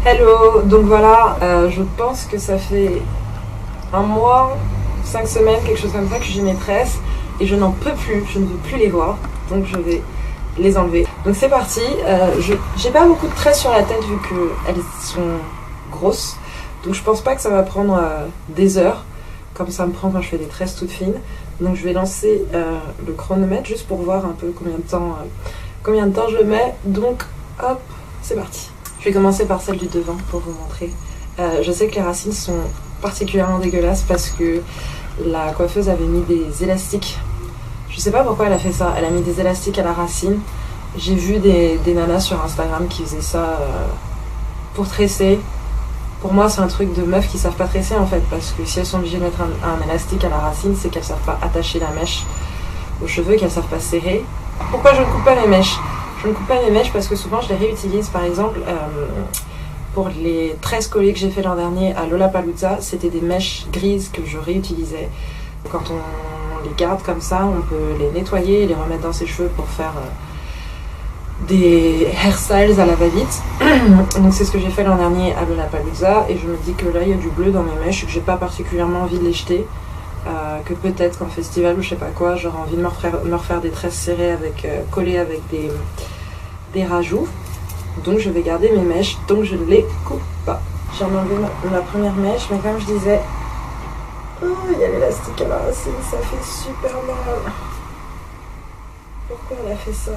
Hello, donc voilà, je pense que ça fait un mois, 5 semaines, quelque chose comme ça que j'ai mes tresses et je n'en peux plus, je ne veux plus les voir, donc je vais les enlever. Donc c'est parti, j'ai pas beaucoup de tresses sur la tête vu qu'elles sont grosses, donc je pense pas que ça va prendre des heures, comme ça me prend quand je fais des tresses toutes fines. Donc je vais lancer le chronomètre juste pour voir un peu combien de temps je mets, donc hop, c'est parti. Je vais commencer par celle du devant pour vous montrer. Je sais que les racines sont particulièrement dégueulasses parce que la coiffeuse avait mis des élastiques. Je sais pas pourquoi elle a fait ça. Elle a mis des élastiques à la racine. J'ai vu des nanas sur Instagram qui faisaient ça pour tresser. Pour moi, c'est un truc de meufs qui savent pas tresser en fait, parce que si elles sont obligées de mettre un élastique à la racine, c'est qu'elles savent pas attacher la mèche aux cheveux, qu'elles savent pas serrer. Pourquoi je ne coupe pas mes mèches ? Je ne coupe pas mes mèches parce que souvent je les réutilise. Par exemple, pour les tresses collées que j'ai fait l'an dernier à Lollapalooza, c'était des mèches grises que je réutilisais. Quand on les garde comme ça, on peut les nettoyer et les remettre dans ses cheveux pour faire des hairstyles à la va-vite. Donc c'est ce que j'ai fait l'an dernier à Lollapalooza et je me dis que là il y a du bleu dans mes mèches et que j'ai pas particulièrement envie de les jeter. Que peut-être qu'en festival ou je sais pas quoi, j'aurais envie de me refaire des tresses serrées collées avec des rajouts. Donc je vais garder mes mèches, donc je ne les coupe pas. J'ai enlevé ma première mèche, mais comme je disais, il y a l'élastique à la racine, ça fait super mal. Pourquoi elle a fait ça?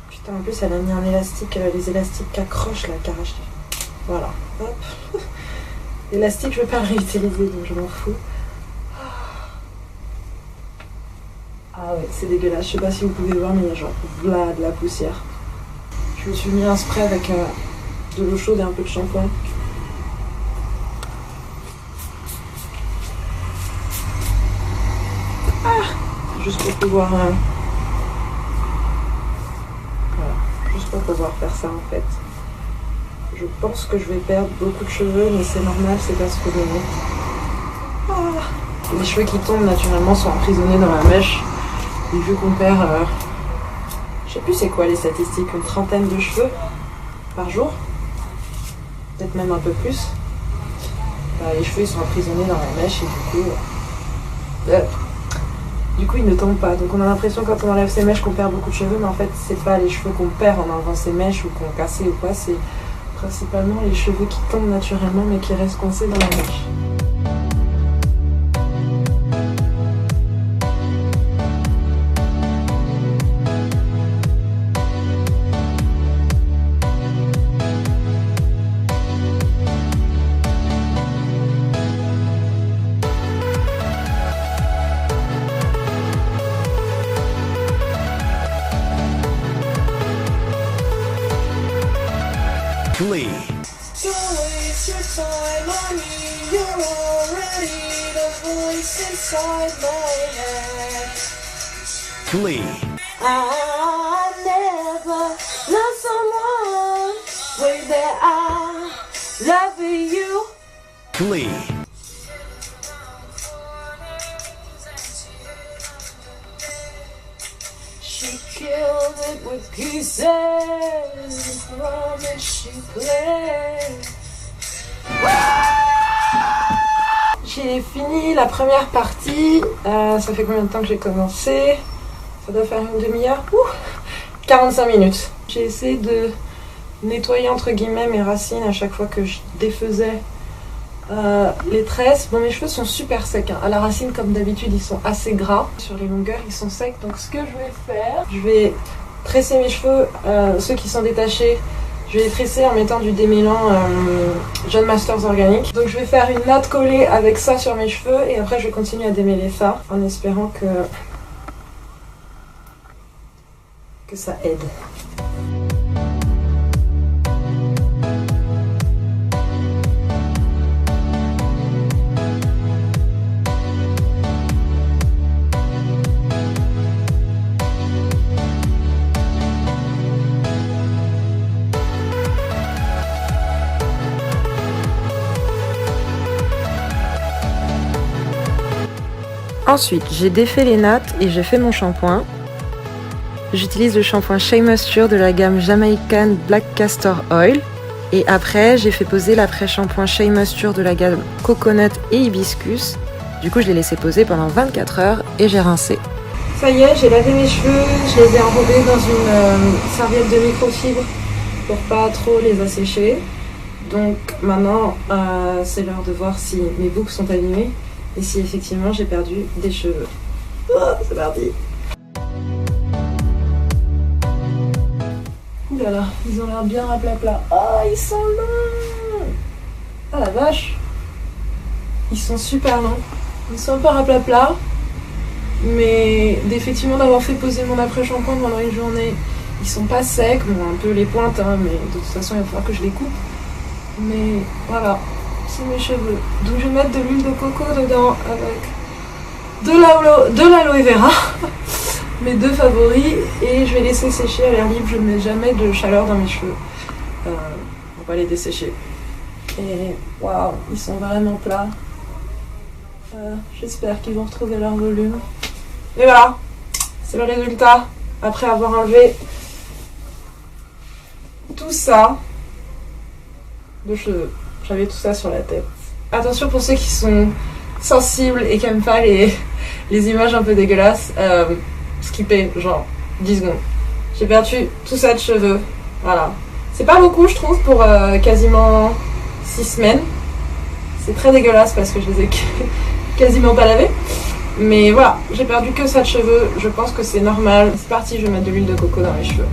Putain, en plus elle a mis un élastique, les élastiques qui accrochent là, qui arrachent. Voilà, hop. L'élastique, je ne vais pas le réutiliser, donc je m'en fous. Ah ouais, c'est dégueulasse. Je sais pas si vous pouvez voir, mais il y a genre de la poussière. Je me suis mis un spray avec de l'eau chaude et un peu de shampoing. Juste pour pouvoir... voilà, juste pour pouvoir faire ça en fait. Je pense que je vais perdre beaucoup de cheveux, mais c'est normal, c'est pas ce que je veux. Les cheveux qui tombent naturellement sont emprisonnés dans la mèche. Et vu qu'on perd, je sais plus c'est quoi les statistiques, une trentaine de cheveux par jour, peut-être même un peu plus, les cheveux ils sont emprisonnés dans la mèche et du coup ils ne tombent pas. Donc on a l'impression quand on enlève ses mèches qu'on perd beaucoup de cheveux, mais en fait c'est pas les cheveux qu'on perd en enlevant ses mèches ou qu'on casse ou quoi, c'est principalement les cheveux qui tombent naturellement mais qui restent coincés dans la mèche. Glee. Don't waste your time on me, you're already the voice inside my head. Glee. I never loved someone way that I love you. Glee. She killed it with kisses, promise she played. J'ai fini la première partie, ça fait combien de temps que j'ai commencé? Ça doit faire une demi-heure, 45 minutes. J'ai essayé de nettoyer entre guillemets mes racines à chaque fois que je défaisais les tresses. Bon, mes cheveux sont super secs, hein. À la racine comme d'habitude ils sont assez gras. Sur les longueurs ils sont secs, donc ce que je vais faire, je vais tresser mes cheveux, ceux qui sont détachés. Je vais les tresser en mettant du démêlant John Masters organique. Donc je vais faire une natte collée avec ça sur mes cheveux et après je vais continuer à démêler ça en espérant que ça aide. Ensuite, j'ai défait les nattes et j'ai fait mon shampoing. j'utilise le shampoing Shea Moisture de la gamme Jamaican Black Castor Oil. Et après, j'ai fait poser l'après-shampoing Shea Moisture de la gamme Coconut et Hibiscus. Du coup, je l'ai laissé poser pendant 24 heures et j'ai rincé. Ça y est, j'ai lavé mes cheveux, je les ai enrobés dans une serviette de microfibre pour pas trop les assécher. Donc maintenant, c'est l'heure de voir si mes boucles sont abîmées et si effectivement j'ai perdu des cheveux. Oh, c'est parti! Ouh là là, ils ont l'air bien raplapla. Oh, ils sont longs! Ah la vache! Ils sont super longs. Ils sont un peu raplapla. Mais effectivement d'avoir fait poser mon après-shampoing pendant une journée, ils sont pas secs, bon un peu les pointes, hein, mais de toute façon il va falloir que je les coupe. Mais voilà, c'est mes cheveux. Donc je vais mettre de l'huile de coco dedans avec de l'aloe vera, mes deux favoris, et je vais laisser sécher à l'air libre. Je ne mets jamais de chaleur dans mes cheveux pour pas les dessécher. Et waouh, ils sont vraiment plats. J'espère qu'ils vont retrouver leur volume. Et voilà, c'est le résultat après avoir enlevé tout ça de cheveux. J'avais tout ça sur la tête. Attention pour ceux qui sont sensibles et qui n'aiment pas les images un peu dégueulasses, skipper genre 10 secondes. J'ai perdu tout ça de cheveux, voilà. C'est pas beaucoup je trouve pour quasiment 6 semaines. C'est très dégueulasse parce que je les ai quasiment pas lavés. Mais voilà, j'ai perdu que ça de cheveux, je pense que c'est normal. C'est parti, je vais mettre de l'huile de coco dans mes cheveux.